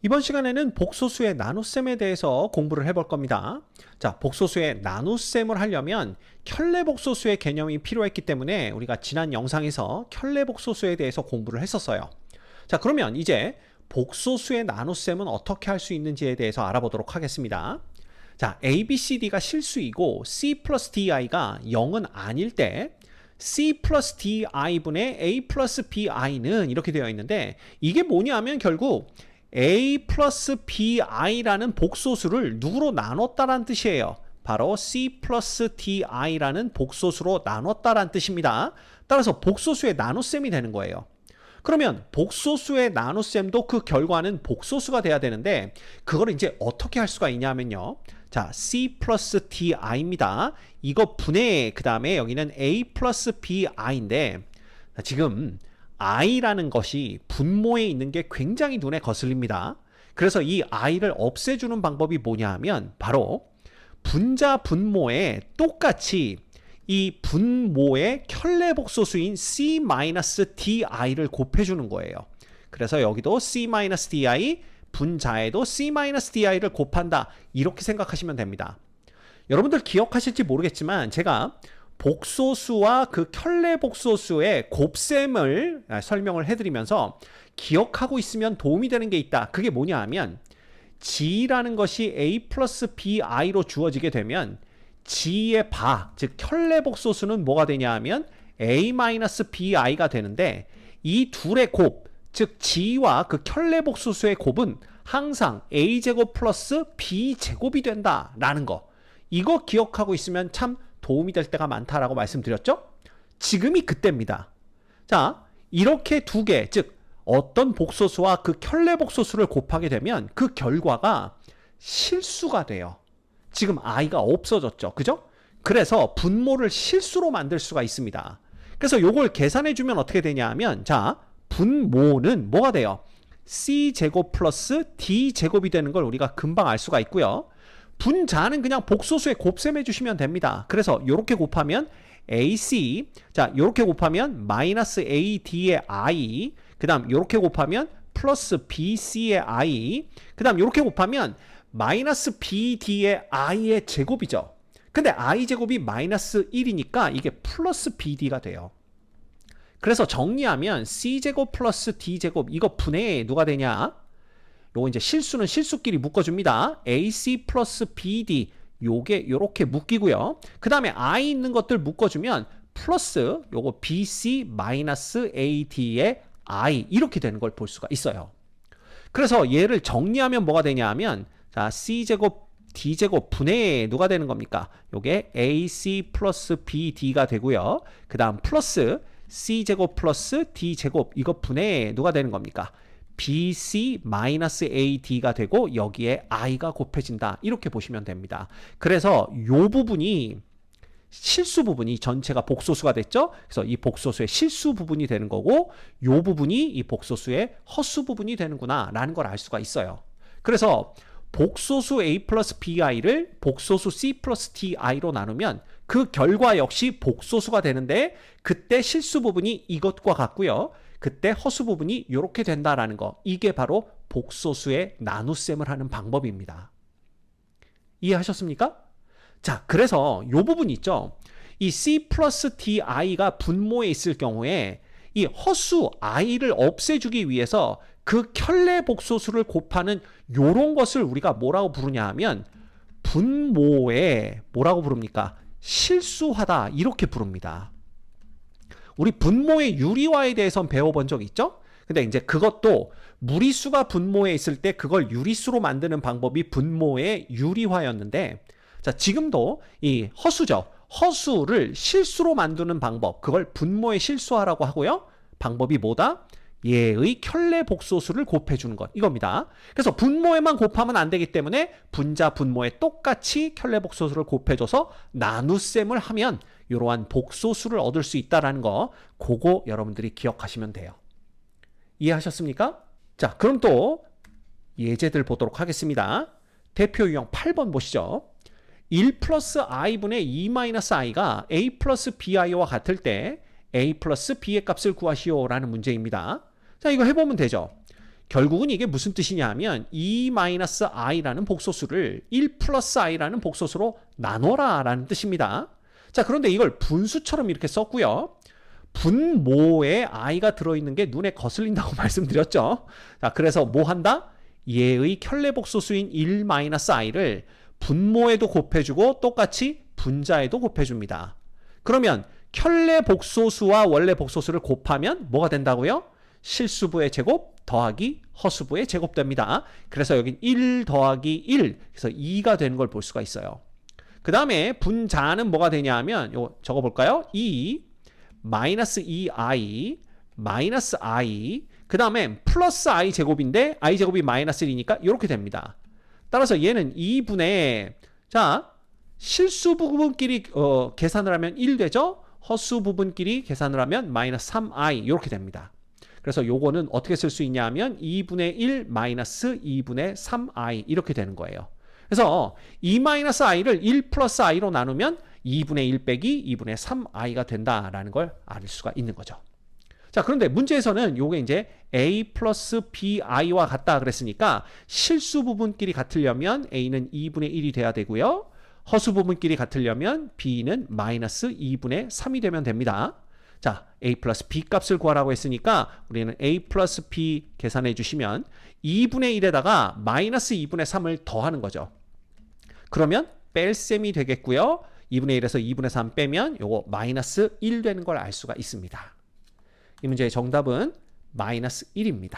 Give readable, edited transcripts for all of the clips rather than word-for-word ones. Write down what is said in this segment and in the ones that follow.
이번 시간에는 복소수의 나눗셈에 대해서 공부를 해볼 겁니다. 자, 복소수의 나눗셈을 하려면 켤레복소수의 개념이 필요했기 때문에 우리가 지난 영상에서 켤레복소수에 대해서 공부를 했었어요. 자, 그러면 이제 복소수의 나눗셈은 어떻게 할 수 있는지에 대해서 알아보도록 하겠습니다. 자, A, B, C, D가 실수이고 C 플러스 DI가 0은 아닐 때 C 플러스 DI분의 A 플러스 BI는 이렇게 되어 있는데, 이게 뭐냐 하면 결국 A 플러스 BI라는 복소수를 누구로 나눴다라는 뜻이에요. 바로 C 플러스 DI라는 복소수로 나눴다라는 뜻입니다. 따라서 복소수의 나눗셈이 되는 거예요. 그러면 복소수의 나눗셈도 그 결과는 복소수가 돼야 되는데, 그걸 이제 어떻게 할 수가 있냐면요. 자, C 플러스 DI입니다. 이거 분해, 그 다음에 여기는 A 플러스 BI인데, 지금 i라는 것이 분모에 있는 게 굉장히 눈에 거슬립니다. 그래서 이 i를 없애주는 방법이 뭐냐 하면 바로 분자 분모에 똑같이 이 분모의 켤레복소수인 C-DI를 곱해주는 거예요. 그래서 여기도 C-DI, 분자에도 C-DI를 곱한다, 이렇게 생각하시면 됩니다. 여러분들 기억하실지 모르겠지만 제가 복소수와 그 켤레복소수의 곱셈을 설명을 해드리면서 기억하고 있으면 도움이 되는 게 있다. 그게 뭐냐 하면 G라는 것이 A 플러스 BI로 주어지게 되면 G의 바, 즉 켤레복소수는 뭐가 되냐 하면 A 마이너스 BI가 되는데, 이 둘의 곱, 즉 G와 그 켤레복소수의 곱은 항상 A제곱 플러스 B제곱이 된다라는 거. 이거 기억하고 있으면 참 도움이 될 때가 많다라고 말씀드렸죠? 지금이 그때입니다. 자, 이렇게 두 개, 즉 어떤 복소수와 그 켤레복소수를 곱하게 되면 그 결과가 실수가 돼요. 지금 i가 없어졌죠. 그죠? 그래서 분모를 실수로 만들 수가 있습니다. 그래서 요걸 계산해 주면 어떻게 되냐 하면, 자, 분모는 뭐가 돼요? C제곱 플러스 D제곱이 되는 걸 우리가 금방 알 수가 있고요. 분자는 그냥 복소수에 곱셈해 주시면 됩니다. 그래서 이렇게 곱하면 AC, 자, 이렇게 곱하면 마이너스 AD의 I, 그 다음 이렇게 곱하면 플러스 BC의 I, 그 다음 이렇게 곱하면 마이너스 BD의 I의 제곱이죠. 근데 I제곱이 마이너스 1이니까 이게 플러스 BD가 돼요. 그래서 정리하면 C제곱 플러스 D제곱, 이거 분해 누가 되냐? 요거 이제 실수는 실수끼리 묶어줍니다. AC 플러스 BD, 요게 요렇게 묶이고요. 그 다음에 I 있는 것들 묶어주면 플러스 요거 BC 마이너스 AD의 I, 이렇게 되는 걸 볼 수가 있어요. 그래서 얘를 정리하면 뭐가 되냐 하면, 자, C제곱 D제곱 분해 누가 되는 겁니까? 요게 AC 플러스 BD가 되고요. 그 다음 플러스 C제곱 플러스 D제곱, 이거 분해 누가 되는 겁니까? BC-AD가 되고 여기에 i가 곱해진다, 이렇게 보시면 됩니다. 그래서 요 부분이 실수 부분이 전체가 복소수가 됐죠. 그래서 이 복소수의 실수 부분이 되는 거고, 요 부분이 이 복소수의 허수 부분이 되는구나 라는 걸 알 수가 있어요. 그래서 복소수 A 플러스 BI를 복소수 C 플러스 DI로 나누면 그 결과 역시 복소수가 되는데, 그때 실수 부분이 이것과 같고요. 그때 허수 부분이 이렇게 된다라는 거, 이게 바로 복소수의 나눗셈을 하는 방법입니다. 이해하셨습니까? 자, 그래서 이 부분 있죠. 이 C 플러스 DI가 분모에 있을 경우에 이 허수 i를 없애주기 위해서 그 켤레 복소수를 곱하는 요런 것을 우리가 뭐라고 부르냐 하면 분모에 뭐라고 부릅니까? 실수하다, 이렇게 부릅니다. 우리 분모의 유리화에 대해서는 배워본 적 있죠? 근데 이제 그것도 무리수가 분모에 있을 때 그걸 유리수로 만드는 방법이 분모의 유리화였는데, 자, 지금도 이 허수죠. 허수를 실수로 만드는 방법, 그걸 분모의 실수화라고 하고요. 방법이 뭐다? 얘의 켤레 복소수를 곱해주는 것, 이겁니다. 그래서 분모에만 곱하면 안 되기 때문에 분자 분모에 똑같이 켤레 복소수를 곱해줘서 나눗셈을 하면 이러한 복소수를 얻을 수 있다는 거, 그거 여러분들이 기억하시면 돼요. 이해하셨습니까? 자, 그럼 또 예제들 보도록 하겠습니다. 대표 유형 8번 보시죠. 1 플러스 i분의 2 마이너스 i가 a 플러스 bi와 같을 때 a 플러스 b의 값을 구하시오 라는 문제입니다. 자, 이거 해보면 되죠. 결국은 이게 무슨 뜻이냐 하면 2-i라는 복소수를 1 플러스 i라는 복소수로 나눠라 라는 뜻입니다. 자, 그런데 이걸 분수처럼 이렇게 썼고요. 분모에 i가 들어있는 게 눈에 거슬린다고 말씀드렸죠. 자, 그래서 뭐 한다? 얘의 켤레복소수인 1-i를 분모에도 곱해주고 똑같이 분자에도 곱해줍니다. 그러면 켤레복소수와 원래 복소수를 곱하면 뭐가 된다고요? 실수부의 제곱 더하기 허수부의 제곱 됩니다. 그래서 여긴 1 더하기 1, 그래서 2가 되는 걸 볼 수가 있어요. 그 다음에 분자는 뭐가 되냐 하면 요거 적어볼까요? 2 마이너스 2i 마이너스 i, 그 다음에 플러스 i 제곱인데 i 제곱이 마이너스 1이니까 이렇게 됩니다. 따라서 얘는 2분의 자 실수 부분끼리 계산을 하면 1 되죠. 허수 부분끼리 계산을 하면 마이너스 3i 이렇게 됩니다. 그래서 요거는 어떻게 쓸 수 있냐 하면 2분의 1 마이너스 2분의 3i 이렇게 되는 거예요. 그래서 2-i를 1 플러스 i로 나누면 2분의 1 빼기 2분의 3i가 된다라는 걸 알 수가 있는 거죠. 자, 그런데 문제에서는 요게 이제 a 플러스 bi와 같다 그랬으니까 실수 부분끼리 같으려면 a는 2분의 1이 돼야 되고요. 허수 부분끼리 같으려면 b는 마이너스 2분의 3이 되면 됩니다. 자, a 플러스 b 값을 구하라고 했으니까 우리는 a 플러스 b 계산해 주시면 2분의 1에다가 마이너스 2분의 3을 더하는 거죠. 그러면 뺄셈이 되겠고요. 2분의 1에서 2분의 3 빼면 요거 마이너스 1 되는 걸 알 수가 있습니다. 이 문제의 정답은 마이너스 1입니다.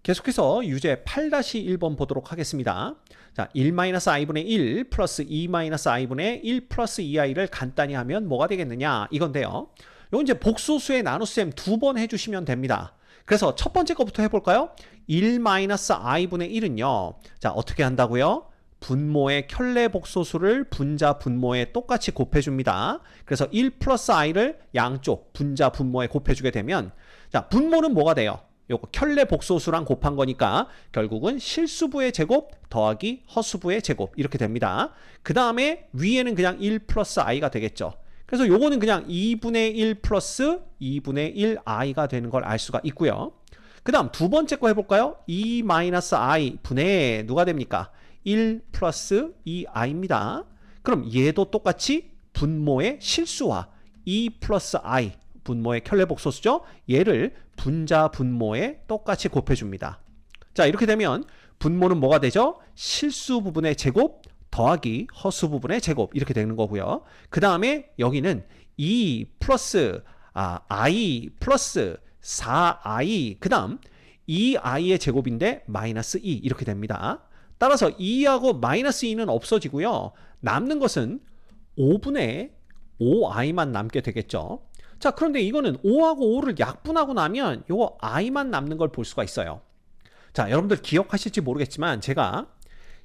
계속해서 유제 8-1번 보도록 하겠습니다. 자, 1-i분의 1 플러스 2-i분의 1 플러스 2i를 간단히 하면 뭐가 되겠느냐 이건데요. 이건 이제 복소수의 나눗셈 2번 해주시면 됩니다. 그래서 첫 번째 거부터 해볼까요? 1-i분의 1은요. 자, 어떻게 한다고요? 분모의 켤레복소수를 분자 분모에 똑같이 곱해줍니다. 그래서 1 플러스 i를 양쪽 분자 분모에 곱해주게 되면 자, 분모는 뭐가 돼요? 요거 켤레복소수랑 곱한 거니까 결국은 실수부의 제곱 더하기 허수부의 제곱 이렇게 됩니다. 그 다음에 위에는 그냥 1 플러스 i가 되겠죠. 그래서 요거는 그냥 2분의 1 플러스 2분의 1i가 되는 걸 알 수가 있고요. 그 다음 두 번째 거 해볼까요? 2-i 분의 누가 됩니까? 1 플러스 2i입니다. 그럼 얘도 똑같이 분모의 실수와 2 플러스 i 분모의 켤레복소수죠. 얘를 분자 분모에 똑같이 곱해줍니다. 자, 이렇게 되면 분모는 뭐가 되죠? 실수 부분의 제곱 더하기 허수 부분의 제곱 이렇게 되는 거고요. 그 다음에 여기는 2 플러스 i 플러스 4i 그 다음 2i의 제곱인데 마이너스 2 이렇게 됩니다. 따라서 2하고 마이너스 2는 없어지고요. 남는 것은 5분의 5i만 남게 되겠죠. 자, 그런데 이거는 5하고 5를 약분하고 나면 요거 i만 남는 걸 볼 수가 있어요. 자, 여러분들 기억하실지 모르겠지만 제가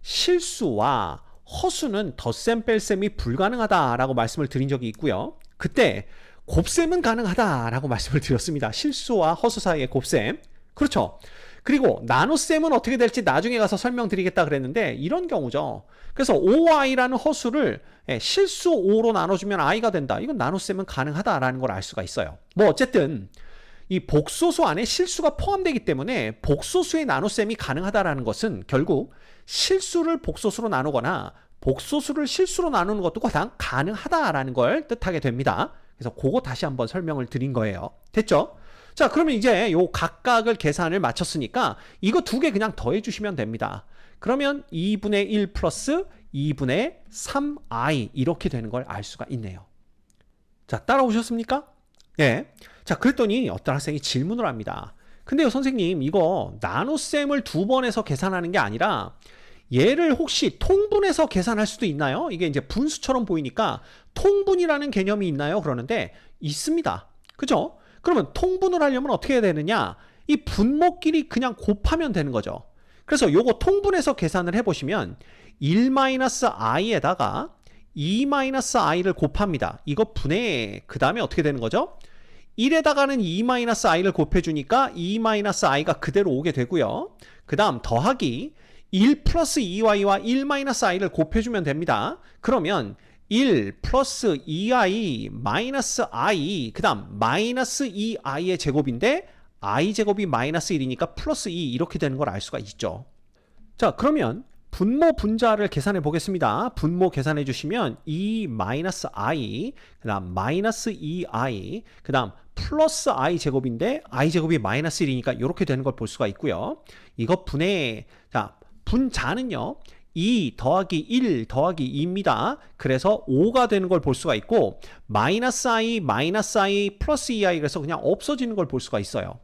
실수와 허수는 덧셈 뺄셈이 불가능하다라고 말씀을 드린 적이 있고요. 그때 곱셈은 가능하다라고 말씀을 드렸습니다. 실수와 허수 사이의 곱셈. 그렇죠. 그리고 나눗셈은 어떻게 될지 나중에 가서 설명드리겠다 그랬는데 이런 경우죠. 그래서 5i라는 허수를 실수 5로 나눠주면 i가 된다. 이건 나눗셈은 가능하다라는 걸 알 수가 있어요. 뭐 어쨌든 이 복소수 안에 실수가 포함되기 때문에 복소수의 나눗셈이 가능하다라는 것은 결국 실수를 복소수로 나누거나 복소수를 실수로 나누는 것도 가능하다라는 걸 뜻하게 됩니다. 그래서 그거 다시 한번 설명을 드린 거예요. 됐죠? 자, 그러면 이제 요 각각을 계산을 마쳤으니까 이거 두 개 그냥 더해 주시면 됩니다. 그러면 2분의 1 플러스 2분의 3i 이렇게 되는 걸 알 수가 있네요. 자, 따라오셨습니까? 예. 자, 그랬더니 어떤 학생이 질문을 합니다. 근데요, 선생님, 이거 나눗셈을 2번 해서 계산하는 게 아니라 얘를 혹시 통분해서 계산할 수도 있나요? 이게 이제 분수처럼 보이니까 통분이라는 개념이 있나요? 그러는데 있습니다. 그죠? 그러면 통분을 하려면 어떻게 해야 되느냐? 이 분모끼리 그냥 곱하면 되는 거죠. 그래서 요거 통분해서 계산을 해보시면 1-i에다가 2-i를 곱합니다. 이거 분해, 그 다음에 어떻게 되는 거죠? 1에다가는 2-i를 곱해주니까 2-i가 그대로 오게 되고요. 그 다음 더하기 1 플러스 2i와 1-i를 곱해주면 됩니다. 그러면 1 플러스 2i 마이너스 i 그 다음 마이너스 2i의 제곱인데 i제곱이 마이너스 1이니까 플러스 2 이렇게 되는 걸 알 수가 있죠. 자, 그러면 분모 분자를 계산해 보겠습니다. 분모 계산해 주시면 2 마이너스 i, 그 다음 마이너스 2i, 그 다음 플러스 i 제곱인데 i 제곱이 마이너스 1이니까 이렇게 되는 걸 볼 수가 있고요. 이거 분해, 자, 분자는요 2 더하기 1 더하기 2입니다. 그래서 5가 되는 걸 볼 수가 있고 마이너스 i 플러스 2i 그래서 그냥 없어지는 걸 볼 수가 있어요.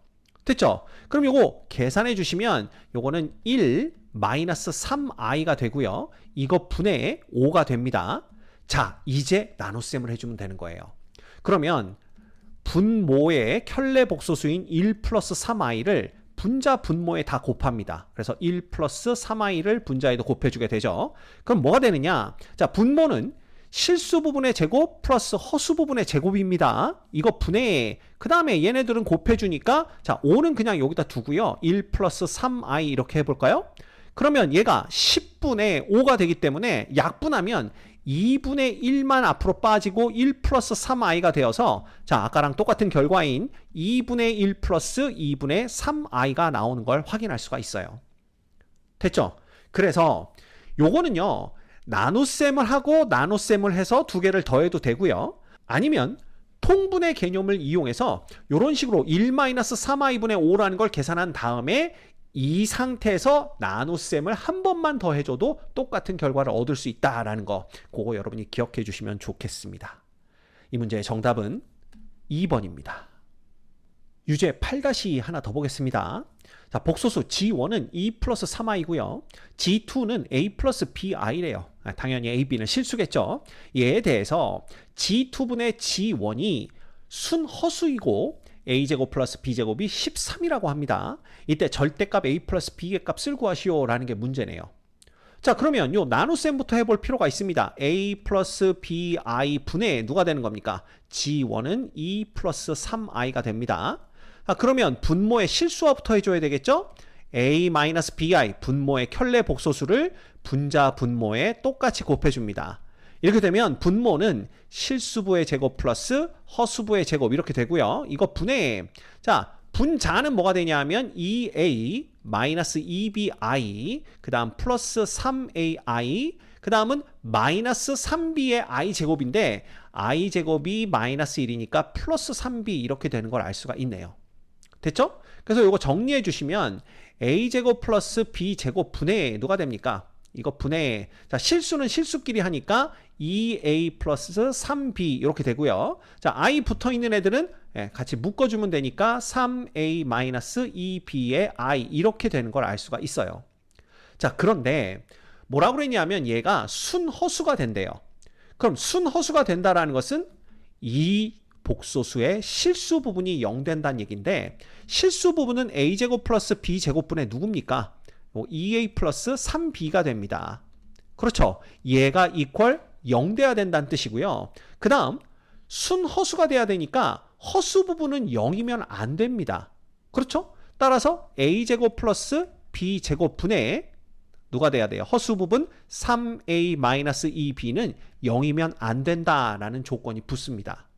됐죠? 그럼 요거 계산해 주시면 요거는 1 마이너스 3i가 되고요. 이거 분해 5가 됩니다. 자, 이제 나눗셈을 해주면 되는 거예요. 그러면 분모의 켤레 복소수인 1 플러스 3i를 분자 분모에 다 곱합니다. 그래서 1 플러스 3i를 분자에도 곱해주게 되죠. 그럼 뭐가 되느냐? 자, 분모는 실수 부분의 제곱 플러스 허수 부분의 제곱입니다. 이거 분해. 그 다음에 얘네들은 곱해주니까 자, 5는 그냥 여기다 두고요. 1 플러스 3i 이렇게 해볼까요? 그러면 얘가 10분의 5가 되기 때문에 약분하면 2분의 1만 앞으로 빠지고 1 플러스 3i가 되어서 자, 아까랑 똑같은 결과인 2분의 1 플러스 2분의 3i가 나오는 걸 확인할 수가 있어요. 됐죠? 그래서 요거는요 나눗셈을 하고 나눗셈을 해서 두 개를 더해도 되고요. 아니면 통분의 개념을 이용해서 이런 식으로 1-3i분의 5라는 걸 계산한 다음에 이 상태에서 나눗셈을 한 번만 더 해줘도 똑같은 결과를 얻을 수 있다라는 거, 그거 여러분이 기억해 주시면 좋겠습니다. 이 문제의 정답은 2번입니다. 유제 8- 하나 더 보겠습니다. 자, 복소수 G1은 2 플러스 3i고요. G2는 A 플러스 BI래요. 당연히 A, B는 실수겠죠. 얘에 대해서 G2분의 G1이 순허수이고 A제곱 플러스 B제곱이 13이라고 합니다. 이때 절대값 A 플러스 B의 값을 구하시오 라는 게 문제네요. 자, 그러면 요 나눗셈부터 해볼 필요가 있습니다. A 플러스 BI 분의 누가 되는 겁니까? G1은 2 플러스 3i가 됩니다. 아, 그러면 분모의 실수화부터 해줘야 되겠죠? A 마이너스 BI 분모의 켤레 복소수를 분자 분모에 똑같이 곱해줍니다. 이렇게 되면 분모는 실수부의 제곱 플러스 허수부의 제곱 이렇게 되고요. 이거 분해. 자, 분자는 뭐가 되냐 하면 2a 마이너스 2bi 그 다음 플러스 3ai 그 다음은 마이너스 3b의 i 제곱인데 i 제곱이 마이너스 1이니까 플러스 3b 이렇게 되는 걸 알 수가 있네요. 됐죠? 그래서 이거 정리해 주시면 a제곱 플러스 b제곱 분해 누가 됩니까? 이거 분해. 자, 실수는 실수끼리 하니까 2a 플러스 3b 이렇게 되고요. 자, i 붙어 있는 애들은 같이 묶어주면 되니까 3a 마이너스 2b의 i 이렇게 되는 걸 알 수가 있어요. 자, 그런데 뭐라고 그랬냐면 얘가 순허수가 된대요. 그럼 순허수가 된다라는 것은 이 복소수의 실수 부분이 0 된다는 얘기인데 실수 부분은 a제곱 플러스 b제곱분의 누굽니까? 2a 플러스 3b가 됩니다. 그렇죠. 얘가 이퀄 0 돼야 된다는 뜻이고요. 그 다음 순허수가 돼야 되니까 허수 부분은 0이면 안 됩니다. 그렇죠. 따라서 a제곱 플러스 b제곱분의 누가 돼야 돼요? 허수 부분 3a 마이너스 2b는 0이면 안 된다라는 조건이 붙습니다.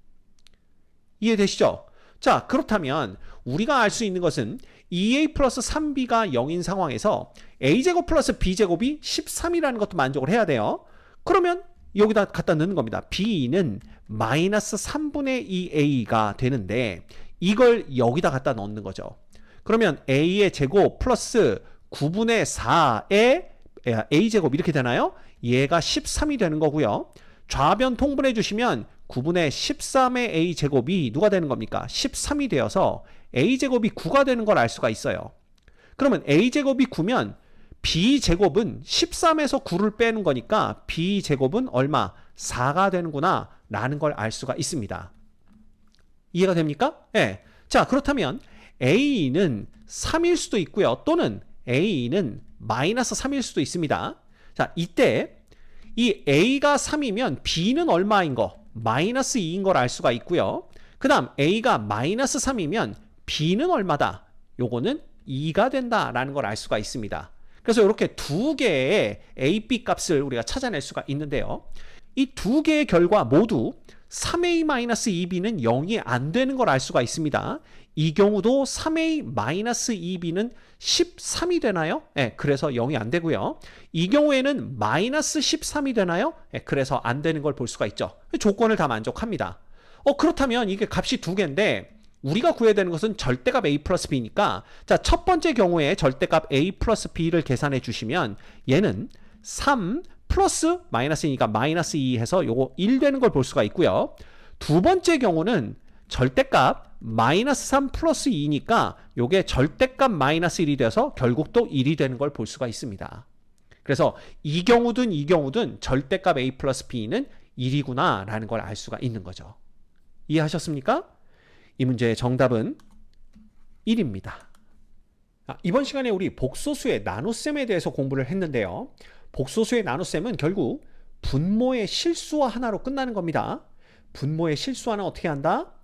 이해되시죠? 자, 그렇다면 우리가 알 수 있는 것은 2a 플러스 3b가 0인 상황에서 a제곱 플러스 b제곱이 13이라는 것도 만족을 해야 돼요. 그러면 여기다 갖다 넣는 겁니다. b는 마이너스 3분의 2a가 되는데 이걸 여기다 갖다 넣는 거죠. 그러면 a의 제곱 플러스 9분의 4의 a제곱 이렇게 되나요? 얘가 13이 되는 거고요. 좌변 통분해 주시면 9분의 13의 a제곱이 누가 되는 겁니까? 13이 되어서 a제곱이 9가 되는 걸 알 수가 있어요. 그러면 a제곱이 9면 b제곱은 13에서 9를 빼는 거니까 b제곱은 얼마? 4가 되는구나 라는 걸 알 수가 있습니다. 이해가 됩니까? 네. 자, 그렇다면 a는 3일 수도 있고요. 또는 a는 마이너스 3일 수도 있습니다. 자, 이때 이 a가 3이면 b는 얼마인 거? 마이너스 2인 걸 알 수가 있고요. 그 다음 a가 마이너스 3이면 b는 얼마다? 요거는 2가 된다라는 걸 알 수가 있습니다. 그래서 이렇게 두 개의 a, b 값을 우리가 찾아낼 수가 있는데요. 이 두 개의 결과 모두 3a-2b는 0이 안 되는 걸 알 수가 있습니다. 이 경우도 3a-2b는 13이 되나요? 네, 그래서 0이 안 되고요. 이 경우에는 마이너스 13이 되나요? 네, 그래서 안 되는 걸 볼 수가 있죠. 조건을 다 만족합니다. 그렇다면 이게 값이 두 개인데 우리가 구해야 되는 것은 절대값 a 플러스 b니까 자, 첫 번째 경우에 절대값 a 플러스 b를 계산해 주시면 얘는 3 플러스 마이너스니까 마이너스 2 해서 요거 1 되는 걸 볼 수가 있고요. 두 번째 경우는 절대값 마이너스 3 플러스 2니까 요게 절대값 마이너스 1이 돼서 결국 또 1이 되는 걸 볼 수가 있습니다. 그래서 이 경우든 절대값 a 플러스 b는 1이구나 라는 걸 알 수가 있는 거죠. 이해하셨습니까? 이 문제의 정답은 1입니다. 이번 시간에 우리 복소수의 나눗셈에 대해서 공부를 했는데요. 복소수의 나눗셈은 결국 분모의 실수와 하나로 끝나는 겁니다. 분모의 실수와는 어떻게 한다?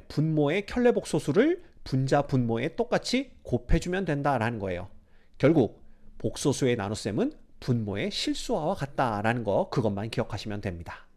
분모의 켤레복소수를 분자 분모에 똑같이 곱해주면 된다라는 거예요. 결국 복소수의 나눗셈은 분모의 실수와와 같다라는 거 그것만 기억하시면 됩니다.